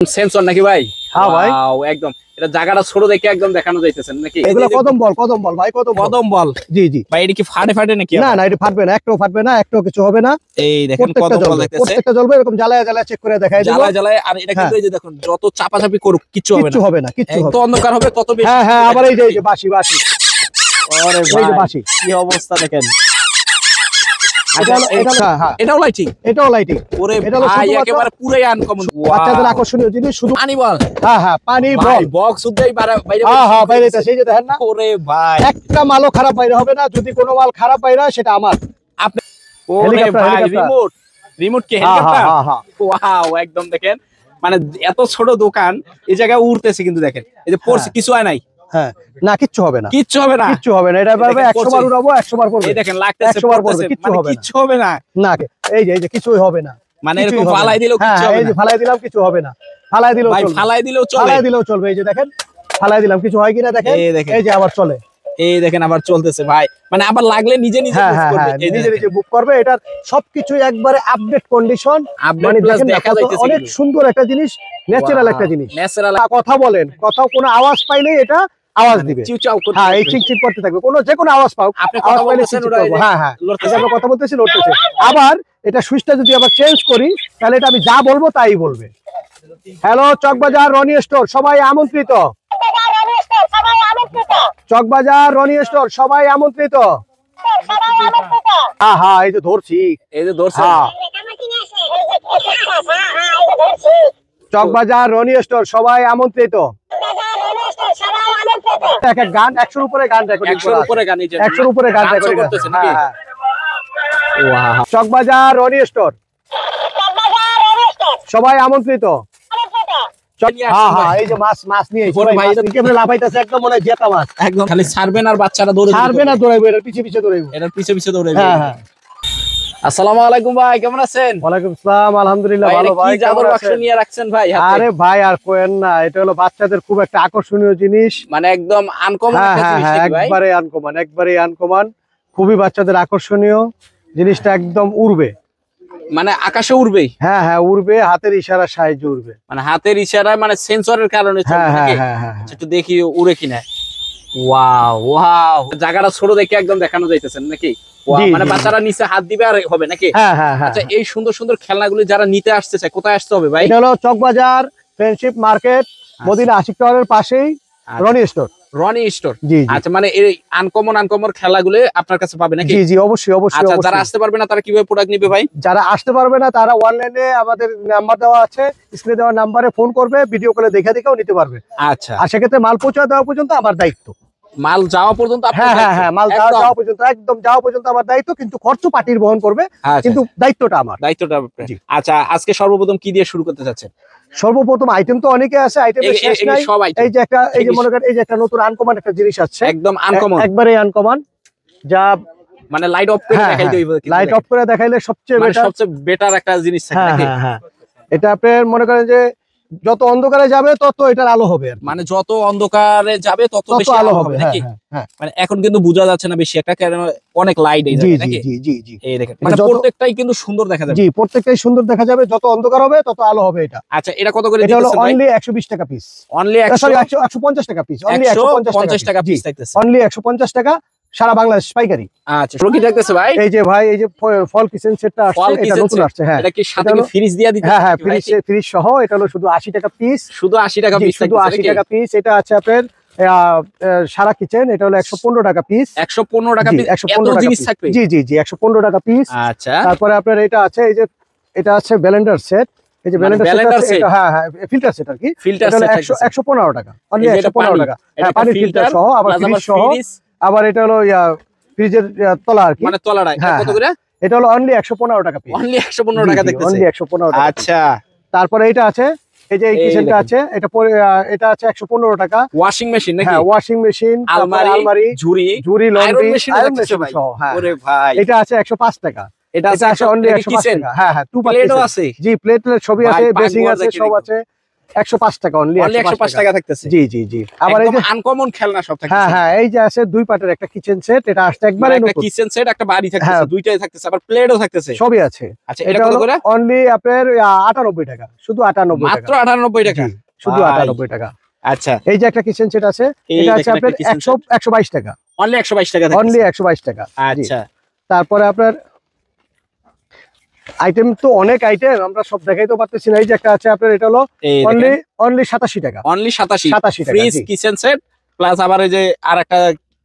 Sensor নাকি ভাই? হ্যাঁ ভাই, একদম এটা জায়গাটা ছোট দেখে একদম দেখানো যাইতেছে নাকি? এগুলো কদম বল ভাই, কদম বল। জি জি ভাই এটা কি ফাটে নাকি? না না, এটা ফাটবে না, একটাও ফাটবে না, একটাও কিছু হবে না। এই দেখেন কদম বল দেখতেছে, প্রত্যেকটা জ্বলবে, এরকম জ্বালায় চেক করে দেখাই দেব। জ্বালায় আর এটা কিন্তু এই যে দেখুন যত চাপাচাপি করুক কিচ্ছু হবে না, কিচ্ছু হবে তো অন্ধকার হবে তত বেশি। হ্যাঁ আবার এই যে বাঁশি আরে এই যে বাঁশি, কি অবস্থা দেখেন। এটাও লাইটিং, ওরে ভাই একেবারে পুরাই আনকমন, বাচ্চাদের আকর্ষণীয় জিনিস। শুধু পানি বল। হ্যাঁ পানি বল, বক্স উদ্দেই বাইরে বাইরেটা সেই যে দেখেন না। ওরে ভাই একটা মালও খারাপ বাইরে হবে না, যদি কোনো মাল খারাপ বাইরে সেটা আমার। আপনি ওরে ভাই রিমোট কি হেলিকপ্টার? ওয়াও একদম দেখেন, মানে এত ছোট দোকান এই জায়গায় উড়তেছে কিন্তু দেখেন এই যে পড়ছে, কিছু হয় নাই। হ্যাঁ না, কিচ্ছু হবে না, এটা পারবে 100 বার উড়াবো, 100 বার পড়বে। এই দেখেন লাগতেছে 100 বার পড়বে, কিচ্ছু হবে না না, এই যে কিছুই হবে না, মানে এরকম ফালাই দিলেও কিচ্ছু হবে না। এই যে ফালাই দিলাম, কিছু হবে না, ফালাই দিলেও চলবে, ফালাই দিলেও চলবে। এই যে দেখেন ফালাই দিলাম, কিছু হয় কিনা দেখেন, এই যে আবার চলে, এই দেখেন আবার চলতেছে ভাই, মানে আবার লাগলে নিজে নিজে বুক করবে। এটার সবকিছু একবারে আপডেট কন্ডিশন, মানে দেখেন অনেক সুন্দর একটা জিনিস, ন্যাচারাল একটা জিনিস। কথা বলেন, কোথাও কোনো আওয়াজ পাইলেই এটা আওয়াজ দিবে, হ্যাঁ এই চিকচিক করতে থাকবে, যে কোনো আওয়াজ পাও, আওয়াজ পাইলে হ্যাঁ কথা বলতেছি লড়তেছে। আবার এটা সুইচটা যদি আবার চেঞ্জ করি তাহলে এটা আমি যা বলবো তাই বলবে। হ্যালো চকবাজার রনি স্টোর, সবাই আমন্ত্রিত। চকবাজার রনি স্টোর, সবাই আমন্ত্রিত। হ্যাঁ এই যে ধরছি, চকবাজার রনি স্টোর, সবাই আমন্ত্রিত। গান 100-র উপরে গান রেকর্ডিং করা, 100-র উপরে গান রেকর্ডিং করতেছে। চকবাজার রনি স্টোর, সবাই আমন্ত্রিত। এই যে মাছ নিয়ে লাফাইতেছে, একদম মনে হয় জেতা মাছ, একদম খালি ছাড়বেন আর বাচ্চারা ছাড়বে না, দৌড়াইবো, এটার পিছে দৌড়াইবো। হ্যাঁ আসসালামু আলাইকুম ভাই, কেমন আছেন? ওয়ালাইকুম আসসালাম, আলহামদুলিল্লাহ ভালো ভাই। কি জাদুর বাক্স নিয়ে রাখছেন ভাই হাতে? আরে ভাই আর কোয়েন না, এটা হলো বাচ্চাদের খুব একটা আকর্ষণীয় জিনিস, মানে একদম আনকমন একটা জিনিস নাকি ভাই? একবারে আনকমন, খুবই বাচ্চাদের আকর্ষণীয় জিনিসটা, একদম উড়বে, মানে আকাশে উড়বে। হ্যাঁ উড়বে, হাতের ইশারার সাহায্যে উড়বে, মানে হাতের ইশারায়, মানে সেন্সরের কারণে একটু দেখি উড়ে কিনা। ওয়াও জায়গাটা ছোট দেখে একদম দেখানো যাইতেছে নাকি? মানে বাচ্চারা নিচে হাত দিবে আর হবে নাকি? আচ্ছা এই সুন্দর সুন্দর খেলনাগুলি যারা নিতে আসতে চায় কোথায় আসতে হবে ভাই? এটা হলো চকবাজার ফ্রেন্ডশিপ মার্কেট, মদিনা আশিক টাওয়ারের পাশেই রনি স্টোর। আচ্ছা মানে এই আনকমন খেলাগুলো আপনার কাছে পাবে নাকি? জি অবশ্যই। আচ্ছা যারা আসতে পারবে না তারা কিভাবে প্রোডাক্ট নেবে ভাই? যারা আসতে পারবে না তারা অনলাইনে আমাদের নাম্বার দেওয়া আছে, স্ক্রিনে দেওয়া নাম্বারে ফোন করবে, ভিডিও কলে দেখেও নিতে পারবে। আচ্ছা আর সেক্ষেত্রে মাল পৌঁছে দেওয়া পর্যন্ত আমার দায়িত্ব, মাল যাওয়া পর্যন্ত হ্যাঁ মাল যাওয়া পর্যন্ত, একদম যাওয়া পর্যন্ত আমার দায়িত্ব, কিন্তু খরচ পার্টির বহন করবে, কিন্তু দায়িত্বটা আমার। আচ্ছা আজকে সর্বপ্রথম কি দিয়ে শুরু করতে চাচ্ছেন? সর্বপ্রথম আইটেম তো অনেকে আছে, আইটেমের শেষ নাই। এই যে মনে করেন এই যে একটা নতুন আনকমন একটা জিনিস আছে, একদম আনকমন, একবারে আনকমন, যা মানে লাইট অফ করে দেখাইতে হইবে, লাইট অফ করে দেখাইলে সবচেয়ে বেটার একটা জিনিস থাকে নাকি? হ্যাঁ এটা আপনি মনে করেন যে যত অন্ধকারে যাবে তত এটার আলো হবে, মানে যত অন্ধকারে যাবে তত বেশি আলো হবে নাকি? মানে এখন কিন্তু বোঝা যাচ্ছে না বেশি একটা, কারণ অনেক লাইট এই জায়গায় নাকি? জি এই দেখেন, মানে প্রত্যেকটাই কিন্তু সুন্দর দেখা যাবে। জি প্রত্যেকটাই সুন্দর দেখা যাবে, যত অন্ধকার হবে তত আলো হবে এটা। আচ্ছা এটা কত করে দিতেছেন ভাই? অনলি 120 টাকা পিস, অনলি 150 টাকা পিস, অনলি 150 টাকা পিস থাকতেছে, অনলি 150 টাকা, সারা বাংলাদেশ পাইকারি। আচ্ছা কি থাকতেছে ভাই? এই যে ভাই এই যে ফল কিচেন সেটটা আসছে, এটা নতুন আসছে। হ্যাঁ এটা কি সাথে কি ফ্রিজ দিয়া দিতে? হ্যাঁ ফ্রিজ সহ, এটা হলো শুধু 80 টাকা পিস, শুধু 80 টাকা পিস, শুধু 80 টাকা পিস। এটা আছে আপনার সারা কিচেন, এটা হলো 115 টাকা পিস, 115 টাকা পিস, 115 টাকা জিনিস থাকবে। জি 115 টাকা পিস। আচ্ছা তারপরে আপনার এটা আছে, এই যে এটা আছে ব্লেন্ডার সেট, এই যে ব্লেন্ডার সেট, হ্যাঁ ফিল্টার সেট আর কি, ফিল্টার সেট 115 টাকা, অনলি 115 টাকা। হ্যাঁ পানি ফিল্টার সহ, আবার ফ্রিজ সহ, আবার এটা হলো ফ্রিজের তলা আর কি, মানে তলাটা কত করে? এটা হলো অনলি 115 টাকা পিস, অনলি 115 টাকা দেখতেছেন, অনলি 115 টাকা। আচ্ছা তারপরে এটা আছে, এই যে এই কিচেনটা আছে, এটা আছে 115 টাকা। ওয়াশিং মেশিন নাকি? হ্যাঁ ওয়াশিং মেশিন, আলমারি, ঝুড়ি, লন্ড্রি, আয়রন মেশিন সহ। হ্যাঁ ওরে ভাই এটা আছে 105 টাকা, এটা আছে অনলি 105 টাকা। হ্যাঁ প্লেটও আছে, জি প্লেটের ছবি আছে, বেসিং আছে, সব আছে। 105 টাকা অনলি 105 টাকা থাকতেছে। জি জি জি। আবার এই যে আনকমন খেলনা সব থাকতেছে। হ্যাঁ হ্যাঁ, এই যে আছে 2 পার্টের একটা কিচেন সেট, এটা আসছে একবারে নতুন। একটা কিচেন সেট, একটা বাড়ি থাকতেছে, দুইটাই থাকতেছে, আবার প্লেটও থাকতেছে, সবই আছে। আচ্ছা, এটা কত করে? অনলি আপনার 98 টাকা, শুধু 98 টাকা, মাত্র 98 টাকা, শুধু 98 টাকা। আচ্ছা, এই যে একটা কিচেন সেট আছে, এটা আছে আপনার 122 টাকা, অনলি 122 টাকা, অনলি 122 টাকা। আচ্ছা, তারপরে আপনার আইটেম তো অনেক আইটেম, আমরা সব দেখাইতে পারতেছি না। এই যে একটা আছে আপনার, এটা হলো অনলি 87 টাকা, অনলি 87 টাকা ফ্রিজ কিচেন সেট প্লাস আবার এই যে আরেকটা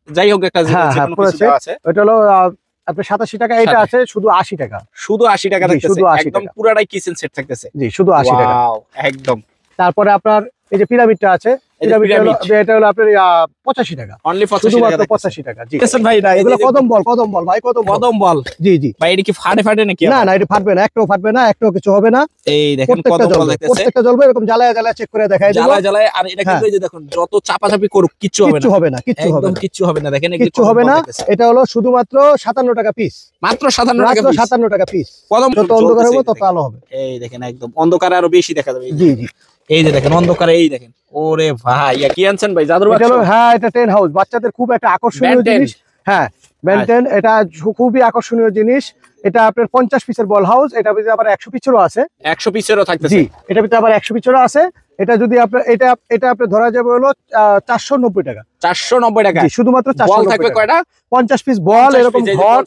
যাই হোক একটা আছে, এটা হলো আপনার 87 টাকা। এটা আছে শুধু 80 টাকা, শুধু 80 টাকা থাকতেছে, একদম পুরাটাই কিচেন সেট থাকতেছে। জি, শুধু 80 টাকা একদম। তারপরে আপনার এই যে পিরামিডটা আছে, এটা হলো আপনার 85 টাকা, অনলি 85 টাকা। জি ভাই, এগুলো কদম বল ভাই, কদম বল। জি জি ভাই, এটা কি ফাটে নাকি? না না, এটা ফাটবে না, একটাও ফাটবে না, একটাও কিছু হবে না। এই দেখেন কদম বল দেখতেছে, প্রত্যেকটা জ্বলবে, এরকম জ্বালায় চেক করে দেখাই দেব, জ্বালায়। আর এটা কিন্তু এই যে দেখুন, যত চাপাচাপি করুক কিচ্ছু হবে না, কিচ্ছু হবে না, দেখেন কিচ্ছু হবে না। এটা হলো শুধুমাত্র 57 টাকা পিস, মাত্র 57 টাকা পিস। যত অন্ধকার হবে তত আলো হবে। এই দেখেন একদম অন্ধকারে আরো বেশি দেখা যাবে। জি জি, এই যে দেখেন অন্ধকারে, এই দেখেন। ওরে ভাই, কি আনছেন ভাই? জাদুর বাক্স? হ্যাঁ, এটা টেন হাউস, বাচ্চাদের খুব একটা আকর্ষণীয় জিনিস। হ্যাঁ, বেনটেন, এটা খুবই আকর্ষণীয় জিনিস। এটা আপনার 50 পিসের বল হাউস, এটা ভিতরে আবার 100 পিসেরও আছে, 100 পিসেরও থাকতেছে। জি, এটা ভিতরে আবার 100 পিসেরও আছে। এটা যদি আপনার এটা আপনার ধরা যাবে হলো 490 টাকা, 490 টাকা। শুধুমাত্র 490 থাকবে কয়টা? 50 পিস বল, এরকম ঘর।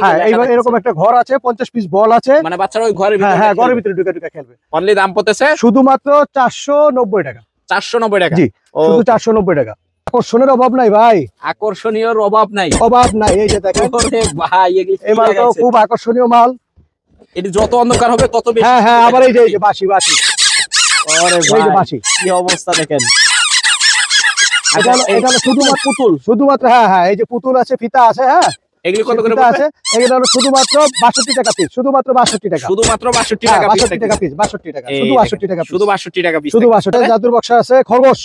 হ্যাঁ, এরকম একটা ঘর আছে, 50 পিস বল আছে, মানে বাচ্চারা ওই ঘরের ভিতরে, হ্যাঁ ঘরের ভিতরে ঢুকে খেলবে। অনলি দাম পড়তেছে শুধুমাত্র 490 টাকা, 490 টাকা। জি, শুধু 490 টাকা। আকর্ষণের অভাব নাই ভাই, আকর্ষণীয় অভাব নাই। এই যে দেখেন, ওরে ভাই, এই মালটাও খুব আকর্ষণীয় মাল। এটি যত অন্ধকার হবে তত বেশি। হ্যাঁ, আবার এই যে বাঁশি। ওরে ভাই, বাঁশি কি অবস্থা দেখেন। এটা হলো শুধুমাত্র হ্যাঁ, এই যে পুতুল আছে, ফিতা আছে। হ্যাঁ, এগুলো কত করে আছে? এগুলো হলো শুধুমাত্র 62 টাকা পিস, শুধুমাত্র 62 টাকা, শুধুমাত্র 62 টাকা পিস, 62 টাকা পিস, 62 টাকা, শুধু 62 টাকা পিস, শুধু 62 টাকা পিস, শুধু 62 টাকা। জাদুর বক্স আছে, খরগোশ,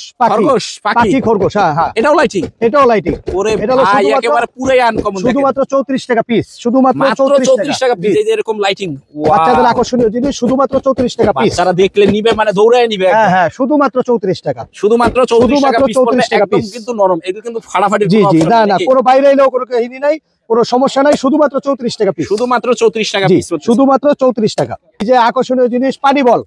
পাখি, খরগোশ। হ্যাঁ, এটাও লাইটিং, ওরে ভাই, একেবারে পুরাই আনকমন। শুধুমাত্র 34 টাকা পিস, শুধুমাত্র 34 টাকা পিস, এই যে এরকম লাইটিং, বাচ্চাদের আকর্ষণীয় জিনিস, শুধুমাত্র 34 টাকা পিস। বাচ্চারা দেখলে নিবে, মানে দৌড়ায় নিবে। হ্যাঁ, শুধুমাত্র 34 টাকা, শুধুমাত্র 34 টাকা পিস, একদম কিন্তু নরম, এগুলো কিন্তু ফাটাফাটি। জি জি, না, কোনো বাইরে এলেও কোনো কাহিনী নাই, কোনো সমস্যা নাই, শুধুমাত্র 34 টাকা পিস, শুধুমাত্র 34 টাকা পিস, শুধুমাত্র 34 টাকা। এই যে আকর্ষণীয় জিনিস, পানি বল।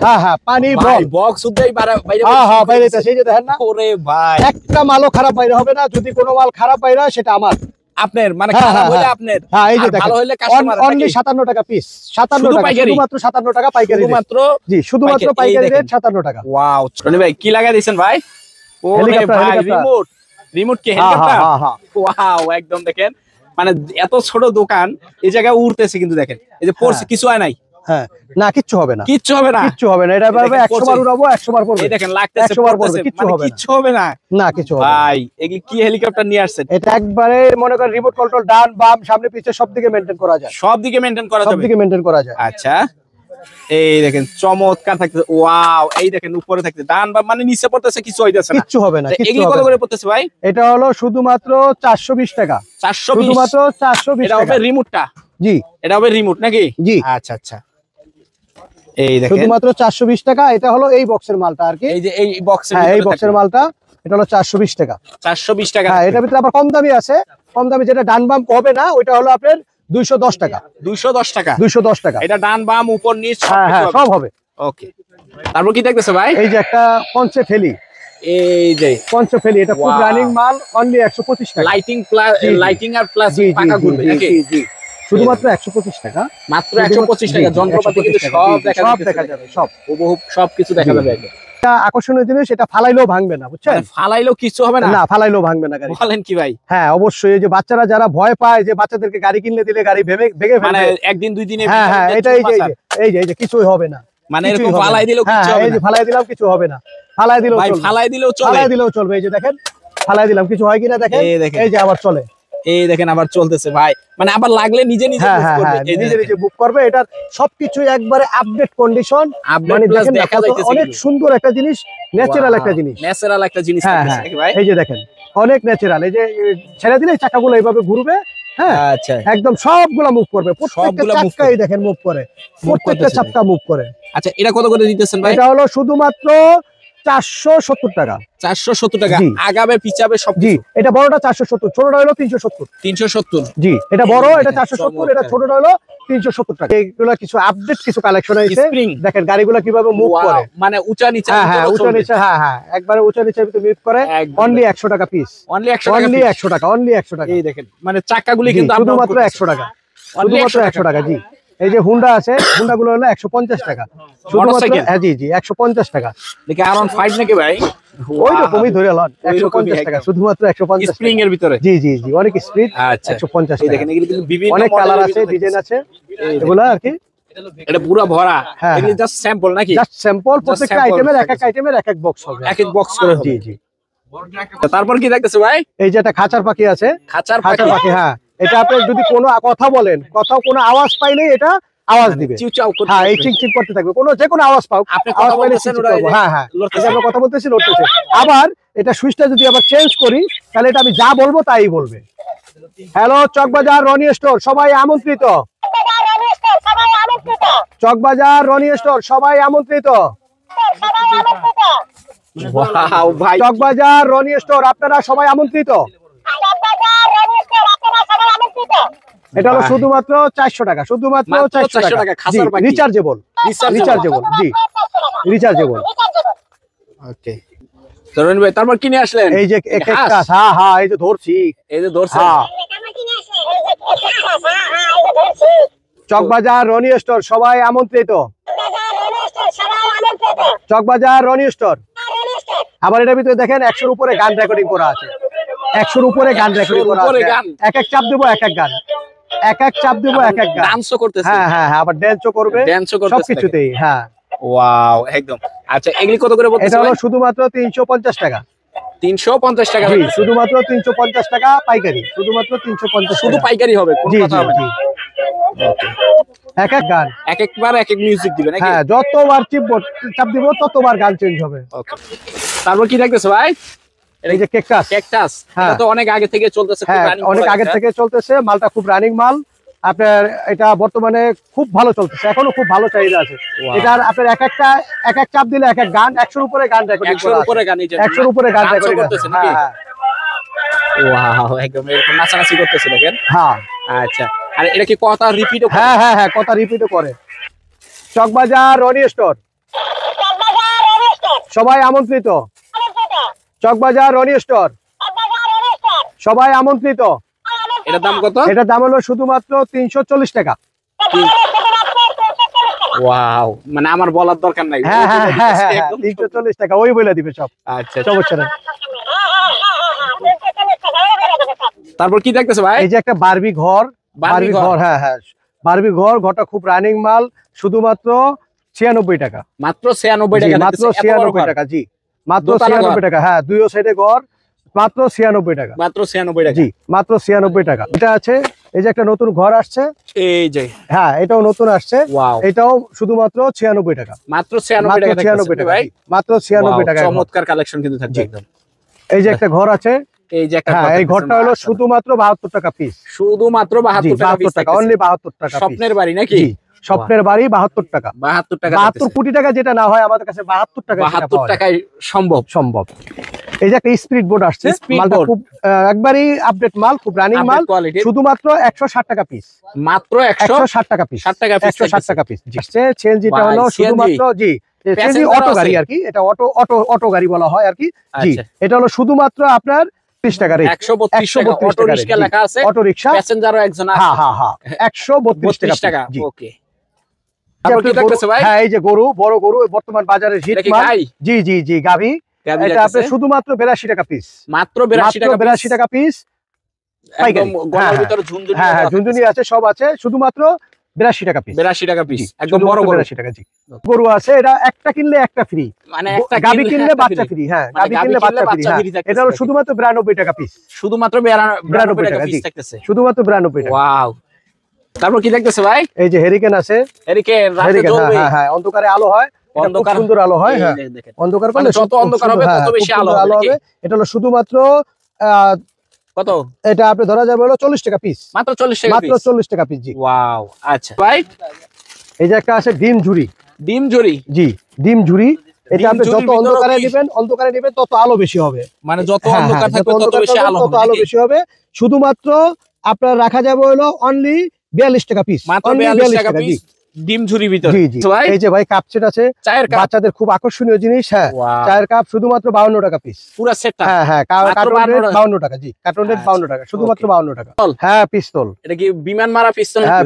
হ্যাঁ, পানি বল, বক্স উদ্দেই বাইরে। হ্যাঁ, বাইরে আছে, এই যে দেখেন না। ওরে ভাই, একটা মালও খারাপ বাইরে হবে না, যদি কোনো মাল খারাপ বাইরে হয় সেটা আমার, আপনার, মানে খারাপ হলে আপনার। হ্যাঁ, এই যে দেখেন, ভালো হলে কাস্টমার। অনলি 57 টাকা পিস, 57 টাকা, শুধুমাত্র 57 টাকা পাইকারি, শুধুমাত্র। জি, শুধুমাত্র পাইকারি রেট 57 টাকা। ওয়াও, রনি ভাই কি লাগাই দিয়েছেন ভাই? ওরে ভাই, রিমোট কি হেলিকপ্টার? ওয়াও, একদম দেখেন, মানে এত ছোট দোকান, এই জায়গায় উড়তেছে কিন্তু দেখেন, এই যে পড়ছে, কিছু হয় নাই। হ্যাঁ, না, কিচ্ছু হবে না, কিচ্ছু হবে না। এটা পারবে 100 বার উড়াবো, 100 বার পড়বে। এই দেখেন লাগতেছে, 100 বার পড়বে, কিচ্ছু হবে না, না, কিছু হবে না। ভাই, এগুলি কি হেলিকপ্টার নিয়ে আসছেন? এটা একবারে মনে করেন রিমোট কন্ট্রোল, ডান বাম সামনে পিছে সব দিকে মেইনটেইন করা যায়, সব দিকে মেইনটেইন করা যাবে। আচ্ছা, এই দেখেন চমৎকার থাকতেছে। ওয়াও, এই দেখেন উপরে থাকতেছে, ডান বাম মানে নিচে পড়তেছে, কিছু হইতাছে না, কিচ্ছু হবে না। এগুলি কত করে পড়তেছে ভাই? এটা হলো শুধুমাত্র 420 টাকা, 420, শুধুমাত্র 420 এটা হবে রিমোটটা? জি, এটা হবে রিমোট নাকি? জি, আচ্ছা, এই দেখেন শুধুমাত্র 420 টাকা। এটা হলো এই বক্সের মালটা আর কি, এই যে এই বক্সের, হ্যাঁ, এই বক্সের মালটা, এটা হলো 420 টাকা, 420 টাকা। হ্যাঁ, এটার ভিতরে আবার কম দামি আছে, কম দামি যেটা ডান বাম হবে না, ওইটা হলো আপনার 210 টাকা, 210 টাকা, 210 টাকা। এটা ডান বাম উপর নিচ হ্যাঁ, সব হবে। ওকে, তারপর কি দেখতেছে ভাই? এই যে একটা পঞ্চফেলি, এই যে পঞ্চফেলি, এটা খুব রানিং মাল, অনলি 125 টাকা, লাইটিং আর প্লাস পাকা ঘুরবে নাকি? জি, শুধুমাত্র 125 টাকা, মাত্র 125 টাকা। যন্ত্রপাতি কিন্তু সব দেখা যাবে, সব কিছু দেখা যাবে। এটা আকর্ষণীয় জিনিস, এটা ফালাইলেও ভাঙবে না, বুঝছেন? ফালাইলেও কিছু হবে না? না, ফালাইলেও ভাঙবে না গাড়ি। বলেন কি ভাই? হ্যাঁ, অবশ্যই। এই যে বাচ্চারা যারা ভয় পায় যে বাচ্চাদেরকে গাড়ি কিনলে দিলে গাড়ি ভেঙে ফেলবে, মানে একদিন দুই দিনে, হ্যাঁ, এটা এই যে কিছুই হবে না, মানে এরকম ফালাই দিলেও কিছু হবে না। এই যে ফালাই দিলাম, কিছু হবে না, ফালাই দিলেও চলবে। এই যে দেখেন, ফালাই দিলাম, কিছু হয় কিনা দেখেন, এই যে আবার চলে, এই দেখেন আবার চলতেছে ভাই, মানে আবার লাগলে নিজে নিজে বুক করবে। এটার সবকিছু একবারে আপডেট কন্ডিশন, মানে দেখেন অনেক সুন্দর একটা জিনিস, ন্যাচারাল একটা জিনিস। ভাই, এই যে দেখেন, অনেক ন্যাচারাল। এই যে ছেড়ে দিলে চাকাগুলো এইভাবে ঘুরবে, হ্যাঁ আচ্ছা, একদম সবগুলা মুভ করবে, প্রত্যেকটা চাক্কাই দেখেন মুভ করে, প্রত্যেকটা চাক্কা মুভ করে। আচ্ছা, এটা কত করে দিতেছেন ভাই? এটা হলো শুধুমাত্র 470 টাকা। 470 টাকা, আগাবে পিছাবে সব। জি, এটা বড়টা 470, ছোটটা হলো 370। 370, জি, এটা বড়, এটা 470, এটা ছোটটা হলো 370 টাকা। এইগুলা কিছু আপডেট কিছু কালেকশন আছে, দেখেন গাড়িগুলো কিভাবে মুভ করে, মানে উঁচা নিচে। হ্যাঁ উঁচা নিচে, হ্যাঁ হ্যাঁ একবারে উঁচা নিচে মুভ করে। অনলি 100 টাকা পিস, অনলি 100 টাকা, অনলি 100 টাকা। এই দেখেন, মানে চাকাগুলি কিন্তু শুধুমাত্র 100 টাকা, শুধুমাত্র 100 টাকা। জি, এই যে হুন্ডা আছে, হুন্ডা গুলো হলো 150 টাকা শুধুমাত্র। হ্যাঁ জি জি, 150 টাকা। দেখি আরন 5 নাকি ভাই? ওই রকমই ধরে লন, 150 টাকা শুধুমাত্র, 150 স্প্রিং এর ভিতরে। জি জি জি, অনেক স্পিড। 150 টাকা। দেখেন এগুলো কিন্তু বিভিন্ন অনেক কালার আছে, ডিজাইন আছে, এগুলা আর কি। এটা পুরো ভরা, এগুলো জাস্ট স্যাম্পল নাকি? জাস্ট স্যাম্পল, প্রত্যেকটা আইটেমের এক এক আইটেমের এক এক বক্স হবে, এক এক বক্স করে হবে। জি জি। তারপর কি দেখতেছে ভাই? এই যে একটা খাঁচার পাখি আছে, খাঁচার পাখি। হ্যাঁ, এটা আপনি যদি কোনো কথা বলেন, কথা কোনো আওয়াজ পাইলেই এটা আওয়াজ দিবে, হ্যাঁ এই চিক চিক করতে থাকবে, কোনো যে কোনো আওয়াজ পাও, আপনি আওয়াজ পাইলে চিক চিক করবে। হ্যাঁ হ্যাঁ, আমরা কথা বলতেছি, লড়তেছে। আবার এটা সুইচটা যদি আবার চেঞ্জ করি, তাহলে এটা আমি যা বলবো তাই বলবে। হ্যালো চকবাজার রনি স্টোর, সবাই আমন্ত্রিত। চকবাজার রনি স্টোর, সবাই আমন্ত্রিত। ওয়াও ভাই, চকবাজার রনি স্টোর, আপনারা সবাই আমন্ত্রিত। এটা হলো শুধুমাত্র 400 টাকা, শুধুমাত্র 400 টাকা। Rechargeable, rechargeable. জি, রিচার্জেবল। ওকে তরুণ ভাই, তারপর কিনে আসলেন এই যে ক্যাকটাস। হ্যাঁ হ্যাঁ, এই যে ধরছি, এই যে ধরছি। চকবাজার রনি স্টোর, সবাই আমন্ত্রিত। চকবাজার রনি স্টোর। আবার এটার ভিতরে দেখেন 100-এর উপরে গান রেকর্ডিং করা আছে, 100-এর উপরে গান রেকর্ডিং করা আছে। এক এক চাপ দেবো, এক এক গান, এক এক চাপ দেবো, এক এক গান। ডান্সও করতেছে। হ্যাঁ হ্যাঁ, আবার ড্যান্সও করবে, সবকিছুতেই। হ্যাঁ, ওয়াও একদম। আচ্ছা, এগুলি কত করে বলতেছেন? এটা হলো শুধুমাত্র 350 টাকা। 350 টাকা, জি, শুধুমাত্র 350 টাকা পাইকারি, শুধুমাত্র 350। শুধু পাইকারি হবে, কোনো কথা হবে না। এক এক গান, এক একবার এক এক মিউজিক দিবে নাকি? হ্যাঁ, যতবার চাপ দিব ততবার গান চেঞ্জ হবে। ওকে, তারপর কি দেখতেছ ভাই? এই যে ক্যাকটাস। ক্যাকটাস, এটা তো অনেক আগে থেকে চলতেছে, হ্যাঁ অনেক আগে থেকে চলতেছে, মালটা খুব রানিং মাল। আপনার এটা বর্তমানে খুব ভালো চলতেছে, এখনো খুব ভালো চাহিদা আছে এটার। আপনার এক এক চাপ দিলে এক এক গান, 100-এর উপরে গান রেকর্ডিং করা আছে, 100-এর উপরে গান রেকর্ডিং করতেছে নাকি? ওয়াও, একদম এরকম নাচানাচি করতেছে দেখেন। হ্যাঁ আচ্ছা, আর এটা কি কথা রিপিটও করে? হ্যাঁ হ্যাঁ হ্যাঁ, কথা রিপিটও করে। চকবাজার রনি স্টোর, সবাই আমন্ত্রিত। চকবাজার রনি স্টোর, সবাই আমন্ত্রিত। এটার দাম কত? এটার দাম হলো শুধুমাত্র 340 টাকা। ওয়াও, মানে আমার বলার দরকার নাই। হ্যাঁ হ্যাঁ হ্যাঁ, 340 টাকা, ওই বলে দিবে সব। আচ্ছা, সমস্যা নেই। তারপর কি দেখতেছে ভাই? এই যে একটা বারবি ঘর, বারবি ঘর। হ্যাঁ হ্যাঁ, বারবি ঘর, ঘরটা খুব রানিং মাল, শুধুমাত্র 96 টাকা। মাত্র 96 টাকা, মাত্র 96 টাকা। জি, মাত্র 96 টাকা। হ্যাঁ, দুইও সাইডে ঘর, মাত্র 96 টাকা। মাত্র 96 টাকা। জি, মাত্র 96 টাকা। এটা আছে, এই যে একটা নতুন ঘর আসছে, এই যে। হ্যাঁ, এটাও নতুন আসছে, এটাও শুধুমাত্র 96 টাকা। মাত্র 96 টাকা, 96 টাকা ভাই, মাত্র 96 টাকা। চমৎকার কালেকশন কিন্তু থাকবে একদম। এই যে একটা ঘর আছে, এই যে একটা, এই ঘরটা হলো শুধুমাত্র 72 টাকা পিস, শুধুমাত্র 72 টাকা, অনলি 72 টাকা। স্বপ্নের বাড়ি নাকি? স্বপ্নের বাড়ি, 72 টাকা। 72 টাকা, 72 কোটি টাকা যেটা না হয় আমাদের কাছে 72 টাকা, 72 টাকায় সম্ভব। এই যে একটা স্পিড বোর্ড আসছে, মালটা খুব একবারই আপডেট মাল, খুব রানিং মাল, শুধুমাত্র 160 টাকা পিস। মাত্র 160 টাকা পিস, 60 টাকা পিস, 160 টাকা পিস। সিএনজিটা হলো শুধুমাত্র, জি সিএনজি অটো গাড়ি আর কি, এটা অটো গাড়ি বলা হয় আর কি। জি, এটা হলো শুধুমাত্র আপনার 30 টাকা রেট, 132 টাকা। অটো রিকশা লেখা আছে, অটো রিকশা, প্যাসেঞ্জারও একজন আছে। হ্যাঁ হ্যাঁ হ্যাঁ, 132 টাকা। ওকে, তারপর কি দেখতেছে ভাই? হ্যাঁ, এই যে গরু, বড় গরু, বর্তমান বাজারে হিট মাল। জি জি জি, গাভী। এটা আপনি শুধুমাত্র 82 টাকা পিস, মাত্র 82 টাকা পিস একদম। গলার ভিতরে ঝুনঝুনি, হ্যাঁ হ্যাঁ, ঝুনঝুনি আছে, সব আছে, শুধুমাত্র 82 টাকা পিস, 82 টাকা পিস, একদম বড় গরু। 82 টাকা। জি, গরু আছে, এটা একটা কিনলে একটা ফ্রি, মানে একটা গাভী কিনলে বাচ্চা ফ্রি। হ্যাঁ, গাভী কিনলে বাচ্চা ফ্রি। এটা হলো শুধুমাত্র 92 টাকা পিস, শুধুমাত্র 92 টাকা পিস থাকতেছে, শুধুমাত্র 92 টাকা। ওয়াও, তারপর কি দেখতেছে ভাই? এই যে হেরিকেন আছে, হেরিকেন রাতে জ্বলবে। হ্যাঁ হ্যাঁ, অন্ধকারে আলো হয়, অন্ধকার সুন্দর আলো হয়। হ্যাঁ, অন্ধকার করলে যত অন্ধকার হবে তত বেশি আলো হবে। এটা হলো শুধুমাত্র কত এটা আপনি ধরা যাবে হলো 40 টাকা পিস, মাত্র 40 টাকা মাত্র 40 টাকা পিস। জি ওয়াও আচ্ছা রাইট। এই যে একটা আছে ডিম ঝুরি, ডিম ঝুরি, জি ডিম ঝুরি। এটা আপনি যত অন্ধকারে দিবেন তত আলো বেশি হবে, মানে যত অন্ধকার থাকবে তত বেশি আলো বেশি হবে। শুধুমাত্র আপনার রাখা যাবে হলো অনলি 42 টাকা পিস, মাত্র 42 টাকা পিস ডিম ঝুরি ভিতরে। এই যে ভাই কাপ সেট আছে, চায়ের কাপ, বাচ্চাদের খুব আকর্ষণীয় জিনিস। হ্যাঁ চায়ের কাপ শুধুমাত্র 52 টাকা পিস, পুরো সেটটা। হ্যাঁ কার্টন রেট 52 টাকা। জি কার্টন রেট 52 টাকা, শুধুমাত্র 52 টাকা। হ্যাঁ পিস্তল, এটা কি বিমান মারা পিস্তল? হ্যাঁ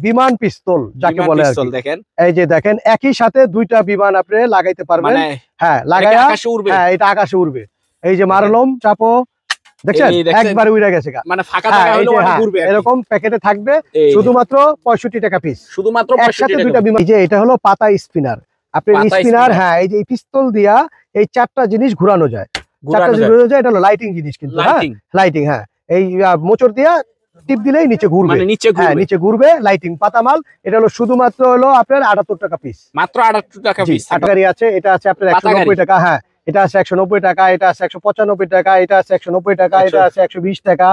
বিমান পিস্তল যাকে বলে আর কি। দেখেন এই যে দেখেন একই সাথে দুইটা বিমান আপনি লাগাইতে পারবেন। হ্যাঁ লাগায়া আকাশে উড়বে। হ্যাঁ এটা আকাশে উড়বে। এই যে মারলম চাপো, দেখছেন একবার উড়ে গেছে, মানে ফাঁকা জায়গা হলো মানে ঘুরবে। এরকম প্যাকেটে থাকবে, শুধুমাত্র 65 টাকা পিস, শুধুমাত্র একসাথে দুইটা বিমান। এই যে এটা হলো পাতা স্পিনার, আপনি স্পিনার। হ্যাঁ এই যে পিস্তল দিয়া এই চারটা জিনিস ঘোরানো যায়, এটা হলো লাইটিং জিনিস কিন্তু। হ্যাঁ লাইটিং, হ্যাঁ এই মোচড় দিয়া টিপ দিলেই নিচে ঘুরবে, মানে নিচে ঘুরবে লাইটিং পাতা মাল। এটা হলো শুধুমাত্র হলো আপনার 78 টাকা পিস, মাত্র 78 টাকা পিস। আটকারি আছে, এটা আছে আপনার 190 টাকা। হ্যাঁ এটা আছে 190 টাকা, এটা আছে 195 টাকা, এটা আছে 190 টাকা, এটা আছে 120 টাকা।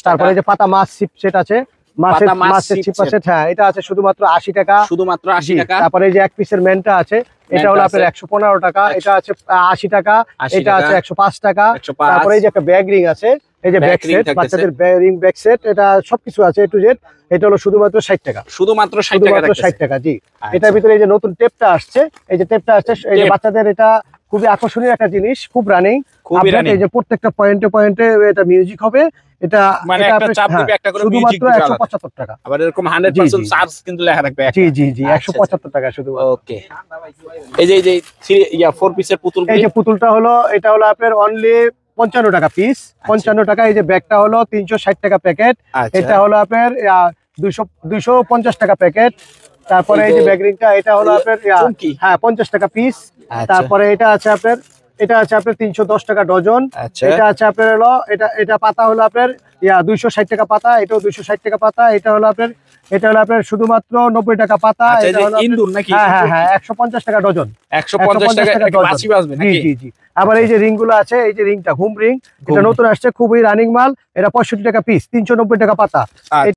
তারপরে যে পাতা মাছ সিপ সেট আছে, মাছের চিপ সেট, হ্যাঁ এটা আছে শুধুমাত্র 80 টাকা, শুধুমাত্র 80 টাকা। তারপরে যে এক পিসের মেনটা আছে, এটা হলো আপনার 115 টাকা, এটা আছে 80 টাকা, এটা আছে 105 টাকা। তারপরে এই যে একটা ব্যাগ রিং আছে, এই যে ব্যাগ সেট, বাচ্চাদের রিং ব্যাগ সেট, এটা সবকিছু আছে এ টু জেড। এটা হলো শুধুমাত্র 60 টাকা, শুধুমাত্র 60 টাকা। জি এটার ভিতরে এই যে নতুন টেপটা আসছে, এই যে টেপটা আসছে, এই যে বাচ্চাদের এটা খুবই আকর্ষণীয় একটা জিনিস, খুব রানিং। এই যে প্রত্যেকটা পয়েন্টে পয়েন্টে এটা মিউজিক হবে। এটা মানে একটা চাপ দিবে একটা করে মিউজিক দিবে, 175 টাকা। আবার এরকম 100% চার্জ কিন্তু লেখা থাকবে। জি 175 টাকা শুধু। ওকে এই যে 4 পিসের পুতুল, এই যে পুতুলটা হলো, এটা হলো আপনার অনলি 55 টাকা পিস, 55 টাকা। এই যে ব্যাগটা হলো 360 টাকা প্যাকেট, এটা হলো আপনার 250 টাকা প্যাকেট। তারপরে এই যে ব্যাগ রিংটা, এটা হলো আপনার 50 টাকা পিস। তারপরে এটা আছে আপনার 310 টাকা ডজন। এটা আছে আপনার হলো এটা পাতা হলো আপনার 260 টাকা পাতা, এটাও 260 টাকা পাতা। এটা হলো আপনার শুধুমাত্র 90 টাকা পাতা। এটা হলো হ্যাঁ 150 টাকা ডজন, 150 টাকা বাঁচি বাঁচবে নাকি? জি। আবার এই যে রিং গুলো আছে, এই যে রিংটা ঘুম রিং, এটা নতুন আসছে, খুবই রানিং মাল। এটা 65 টাকা পিস, 390 টাকা পাতা।